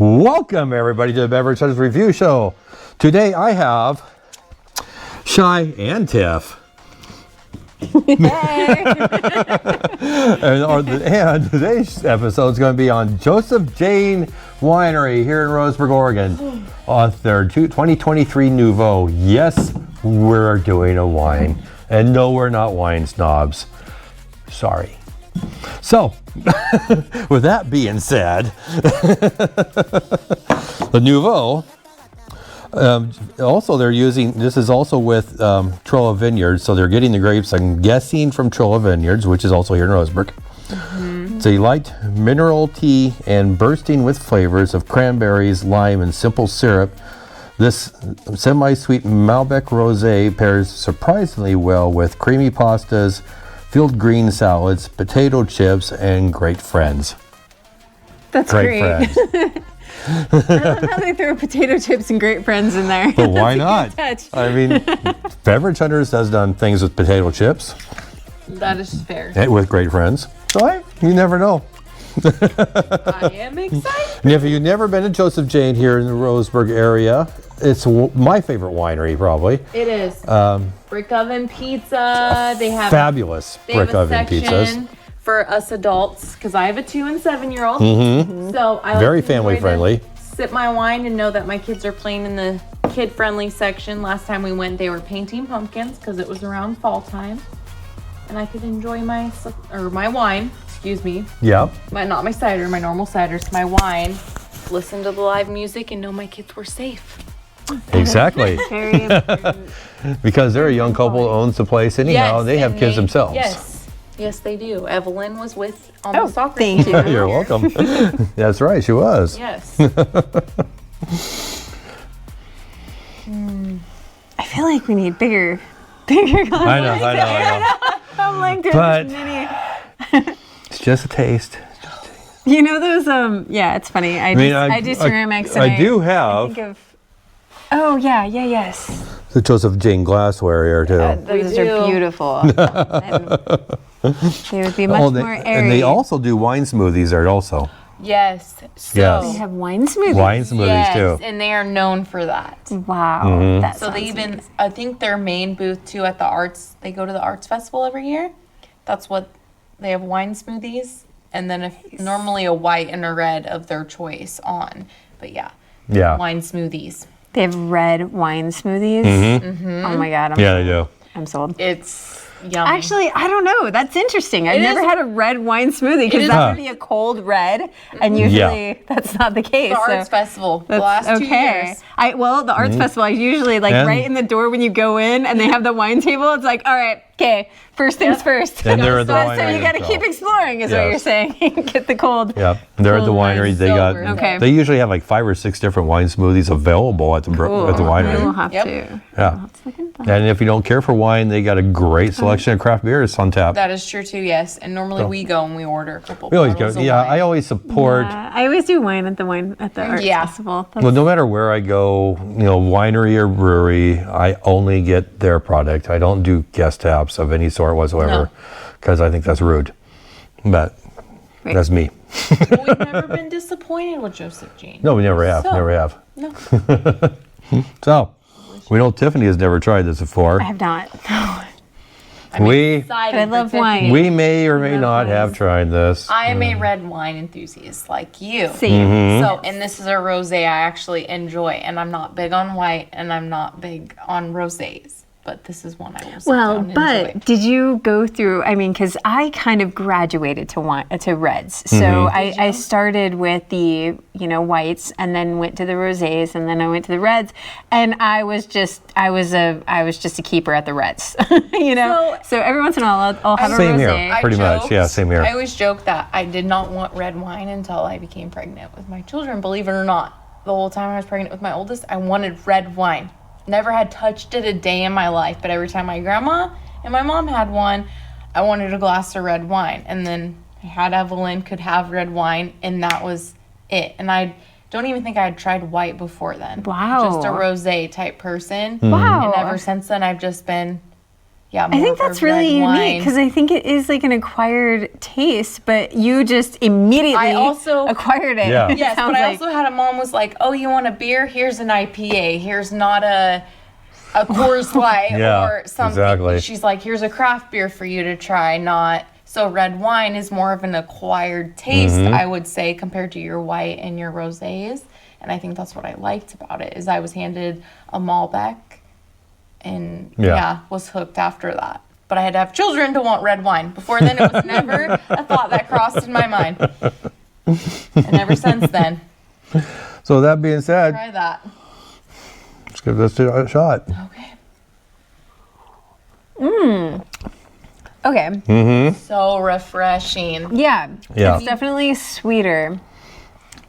Welcome everybody to the Beverage Hunters Review Show. Today I have Shy and Tiff. and today's episode is going to be on Joseph Jane Winery here in Roseburg, Oregon, on their 2023 Nouveau. Yes, we're doing a wine, and no, we're not wine snobs. Sorry. So, with that being said, the Nouveau. Also, they're using, this is also with Trolla Vineyards, so they're getting the grapes, I'm guessing, from Trolla Vineyards, which is also here in Roseburg. Mm-hmm. It's a light mineral tea and bursting with flavors of cranberries, lime, and simple syrup. This semi-sweet Malbec Rosé pairs surprisingly well with creamy pastas, filled green salads, potato chips, and great friends. That's great. Friends. I love how they throw potato chips and great friends in there. But why not? I mean, Beverage Hunters has done things with potato chips. That is fair. And with great friends. So you never know. I am excited. And if you've never been to Joseph Jane here in the Roseburg area, it's my favorite winery, probably. It is. Brick oven pizza. They have fabulous brick oven pizzas. For us adults, because I have a 2 and 7-year-old, so I like very family friendly. Sip my wine and know that my kids are playing in the kid-friendly section. Last time we went, they were painting pumpkins because it was around fall time, and I could enjoy my wine. Excuse me. Yeah. Not my cider, my normal ciders. My wine. Listen to the live music and know my kids were safe. Exactly. Very important. Because they're a young couple who owns the place anyhow. Yes, they have kids themselves. Yes, they do. Evelyn was with on the soccer team. Thank you. You're welcome. That's right, she was. Yes. I feel like we need bigger glasses. I know. I'm like, but mini. It's just a taste. You know those, yeah, it's funny. I do ceramics. I do have. Yes. The Joseph Jane glassware here too. Those are beautiful. They would be much more airy. And they also do wine smoothies there also. Yes. So yes. They have wine smoothies. Wine smoothies too. And they are known for that. Wow. That so they even, amazing. I think their main booth too at the arts, they go to the arts festival every year. That's what, they have wine smoothies. And then normally a white and a red of their choice on. But yeah. Wine smoothies. They have red wine smoothies. Oh my God. They do. I'm sold. It's yummy. Actually, I don't know. That's interesting. I've never had a red wine smoothie because that would be a cold red, and usually that's not the case. The arts festival. The last 2 years. The arts festival. I usually right in the door when you go in, and they have the wine table. It's like, all right, okay. First things first. And they're at the winery. So you got to keep exploring, is what you're saying. Get the cold. Yeah, they're at the winery. They usually have like 5 or 6 different wine smoothies available at the winery. We'll have to. Yeah. And if you don't care for wine, they got a great selection of craft beers on tap. That is true too. Yes, and normally we go and we order a couple. We always go. Of wine. I always support. I always do wine at the arts festival. Well, no matter where I go, winery or brewery, I only get their product. I don't do guest taps of any sort whatsoever, because I think that's rude. But that's me. Well, we've never been disappointed with Joseph Jane. No, we never have. No. So, we know Tiffany has never tried this before. I have not. But I love wine. We may or may not have tried this. I am a red wine enthusiast like you. Same. So, and this is a rosé I actually enjoy, and I'm not big on white, and I'm not big on rosés. But this is one I will sit down and enjoy. Did you go through, because I kind of graduated to reds. So I started with the, whites, and then went to the rosés, and then I went to the reds, and I was just a keeper at the reds. So every once in a while I'll have a rosé. Same here, pretty much. Yeah, same here. I always joke that I did not want red wine until I became pregnant with my children. Believe it or not, the whole time I was pregnant with my oldest, I wanted red wine. Never had touched it a day in my life, but every time my grandma and my mom had one, I wanted a glass of red wine. And then I had Evelyn could have red wine, and that was it. And I don't even think I had tried white before then. Wow. Just a rosé type person. Wow. And ever since then, I've just been, yeah, I think that's really unique because I think it is like an acquired taste, but you just immediately acquired it. Yeah. Yes, but I also had a mom was like, "Oh, you want a beer? Here's an IPA. Here's not a Coors Light or something." Exactly. She's like, "Here's a craft beer for you to try." Not so red wine is more of an acquired taste, I would say, compared to your white and your rosés. And I think that's what I liked about it is I was handed a Malbec and was hooked after that. But I had to have children to want red wine. Before then, it was never a thought that crossed in my mind. And ever since then. So that being said, Try that. let's give this a shot. Okay. Okay. So refreshing. Yeah. Yeah. It's definitely sweeter.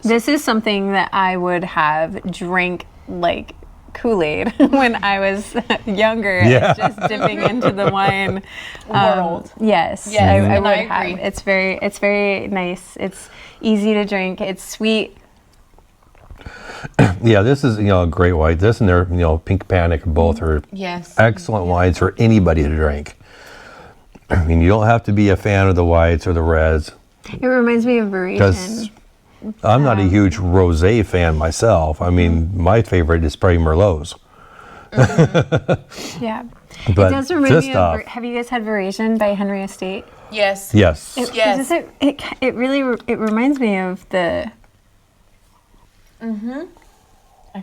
This is something that I would have drank like Kool-Aid when I was younger, and just dipping into the wine world. Yes, Yes, I would I agree. have. It's very nice. It's easy to drink. It's sweet. Yeah, this is a great white. This and their Pink Panic both are excellent wines for anybody to drink. I mean, you don't have to be a fan of the whites or the reds. It reminds me of Variation. I'm not a huge rosé fan myself. I mean, my favorite is probably Merlots. Yeah. But it does remind me of, have you guys had Variation by Henry Estate? Yes. Yes. It really reminds me of the... I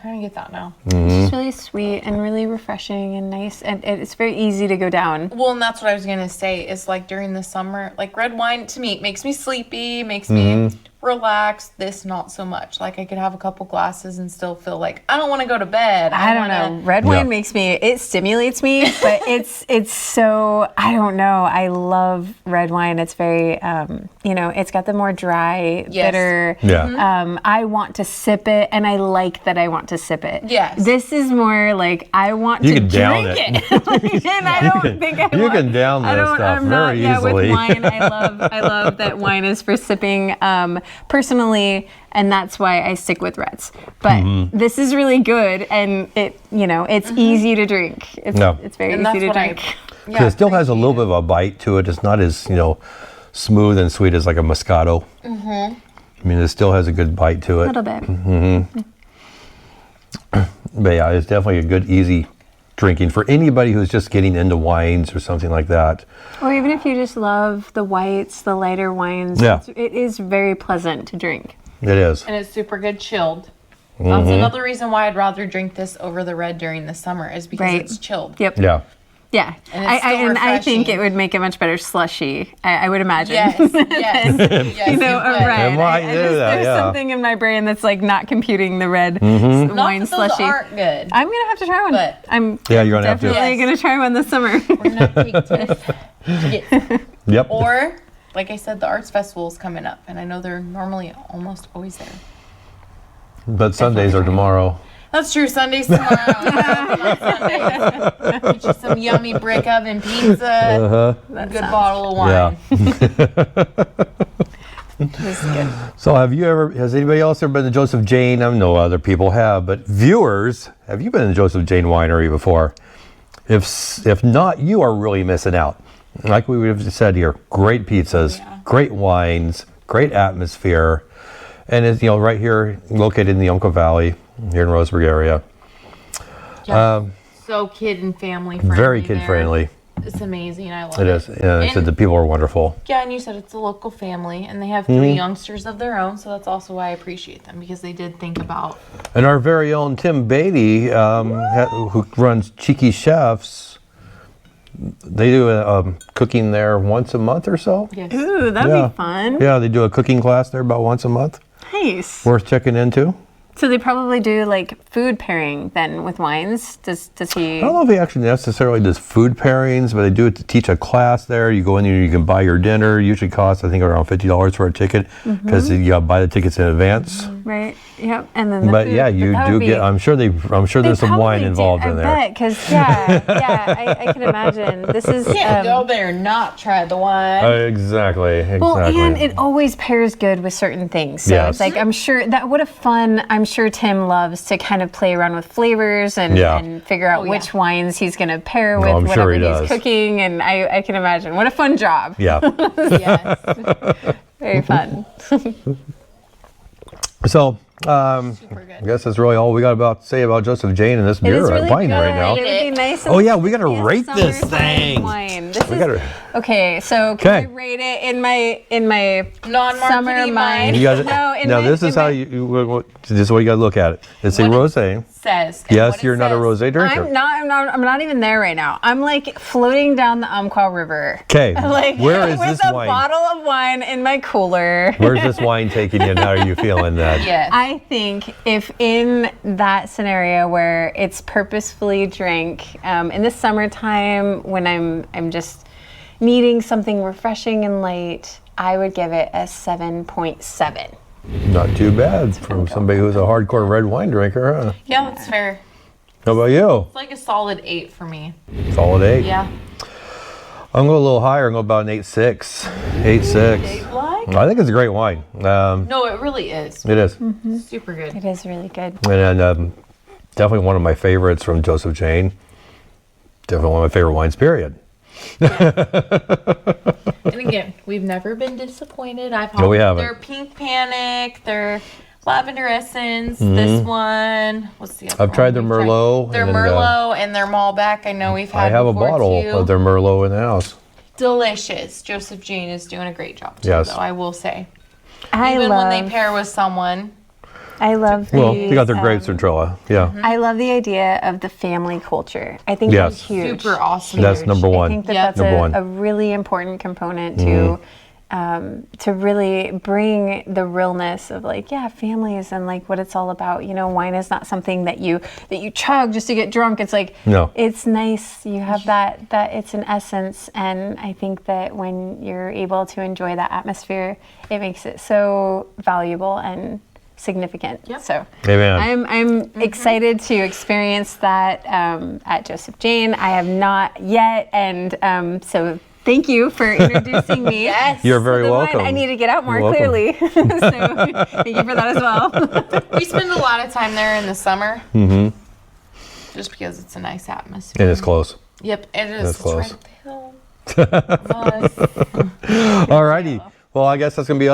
kind of get that now. It's really sweet and really refreshing and nice, and it's very easy to go down. Well, and that's what I was going to say is like during the summer, like red wine to me makes me sleepy, makes me relaxed. This not so much. Like I could have a couple glasses and still feel like I don't want to go to bed. I don't know. Red wine makes me, it stimulates me, but it's so, I don't know. I love red wine. It's very, it's got the more dry, bitter. Yeah. I want to sip it, and I like that I want to sip it. Yes. This is more like I want to drink it. And I don't think I You can down this stuff very easily. With wine, I love that wine is for sipping. Personally, and that's why I stick with reds. But this is really good, and it's easy to drink. It's very easy to drink. It still has a little bit of a bite to it. It's not as smooth and sweet as like a Moscato. I mean, it still has a good bite to it. A little bit. But yeah, it's definitely a good, easy drinking for anybody who's just getting into wines or something like that. Or even if you just love the whites, the lighter wines. Yeah. It is very pleasant to drink. It is. And it's super good chilled. That's another reason why I'd rather drink this over the red during the summer is because it's chilled. Yep. Yeah. Yeah, and it's still and I think refreshing. it would make a much better slushy. I would imagine. Yes, A red. It might do that, There's something in my brain that's like not computing the red Not wine that those slushy. aren't good. I'm gonna have to try one. But you're gonna have to. Definitely gonna try one this summer. We're gonna take tips. Yep. Or, like I said, the arts festival is coming up, and I know they're normally almost always there. But Sundays are tomorrow. That's true. Sundays tomorrow. Get you some yummy brick oven pizza. A good bottle of wine. This is good. So has anybody else ever been to Joseph Jane? I know other people have, but viewers, have you been to Joseph Jane Winery before? If not, you are really missing out. Like we have said here, great pizzas, great wines, great atmosphere. And it's right here, located in the Umpqua Valley, here in Roseburg area. So kid and family friendly. Very kid friendly. It's amazing. I love It it. is. Yeah, I said the people are wonderful. Yeah, and you said it's a local family, and they have 3 youngsters of their own, so that's also why I appreciate them, because they did think about... And our very own Tim Beatty, who runs Cheeky Chefs, they do cooking there once a month or so. Yes. Ooh, that'd be fun. Yeah, they do a cooking class there about once a month. Nice. Worth checking into. So they probably do like food pairing then with wines. Does he? I don't know if he actually necessarily does food pairings, but they do it to teach a class there. You go in there, you can buy your dinner. Usually costs, I think, around $50 for a ticket because you got to buy the tickets in advance. Right. Yep. And then. But yeah, you do get. I'm sure there's some wine involved in there. I bet, because I can imagine. This is. Can't go there and not try the wine. Exactly. Well, and it always pairs good with certain things. So Yes. it's like I'm sure sure Tim loves to kind of play around with flavors and figure out which wines he's going to pair with I'm sure whatever he does. he's cooking. And I can imagine. What a fun job. Yeah. Yes. Very fun. So, Super good. I guess that's really all we got about to say about Joseph Jane and this It beer is really wine good. right now. It would be nice. Oh, yeah, we got to Yeah, rate this summertime thing. Wine. This We is, gotta- okay, so can I Okay. rate it in my Non-marketing summer wine. mind? You gotta, No, in now my- this is in how my- this is what you got to look at it. It's a What rosé. Says. And Yes, what it you're not a says. rosé drinker. I'm not even there right now. I'm like floating down the Umpqua River. Okay, Like where is with this a wine? bottle of wine in my cooler. Where's this wine taking you and how are you feeling that? Yes. I think if in that scenario where it's purposefully drank in the summertime when I'm just needing something refreshing and light, I would give it a 7.7. Not too bad from somebody who's a hardcore red wine drinker, huh? Yeah, that's fair. How about you? It's like a solid 8 for me. Solid 8. Yeah. I'm going a little higher. I'm going about an 8.6. 8.6. Like? I think it's a great wine. No, it really is. It is. Super good. It is really good. And definitely one of my favorites from Joseph Jane. Definitely one of my favorite wines, period. And again, we've never been disappointed. I've had No, we haven't. their Pink Panic, their Lavender Essence, this one. What's the other Mm-hmm. I've one? tried their We've Merlot Their and, Merlot and their Malbec. I know we've I had have a before bottle too. of their Merlot in the house. Delicious. Joseph Jane is doing a great job too, Yes. though, I will say. I Even when they love pair with someone. I love Well, the, they got their grapes and Trilla. Yeah. I love the idea of the family culture. I think Yes. that's huge. Super awesome. That's number I one. think that Yeah. that's Number a, one. a really important component to really bring the realness of like, yeah, families and like what it's all about. You know, wine is not something that you chug just to get drunk. It's like, No. it's nice. You have that it's an essence. And I think that when you're able to enjoy that atmosphere, it makes it so valuable and significant. Yep. So Amen. I'm excited to experience that at Joseph Jane. I have not yet, and so thank you for introducing me. Yes. You're to very the wine. welcome. I need to get out more You're welcome. clearly. So thank you for that as well. We spend a lot of time there in the summer. Mm-hmm. Just because it's a nice atmosphere. And it's close. Yep, it is. That's It's close. right up the hill. Alrighty. Well, I guess that's going to be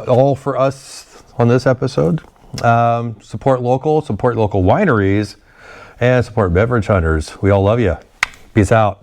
all for us on this episode. Support local wineries, and support beverage hunters. We all love you. Peace out.